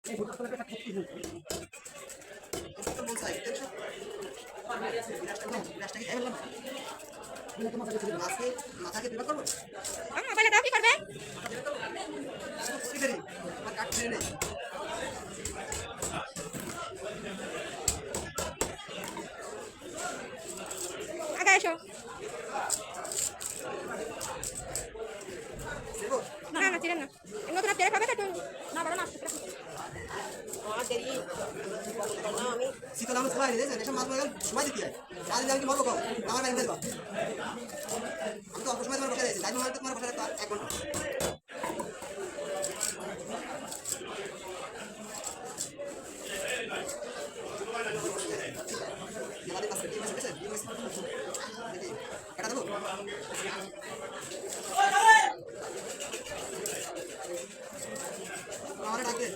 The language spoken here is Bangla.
এই ভোটার একটা ক্ষতি হয়েছে তো মন চাই দেখছো রাস্তাকে খেয়ে ফেললাম তুমি তোমার কাছে মাছকে মাথাকে বিভাগ করবো মোবাইলে দাও কি করবে আমার কাট ফেলে নেই আগে এসো না না চিরেন না নতুন তেরে খাবে তো না বড় না আমার দেরি না আমি শীতল আমার সময় দিয়েছে এসব মাছ মাছ সময় দিতে হয় আজ আমি কি মরবো কম আমার বাইরে দেবো আমি তো অল্প সময় তোমার বসে দিয়েছি তাই তোমার তোমার বসে রাখতে 1 ঘন্টা এটা দেবো আমার ডাকবে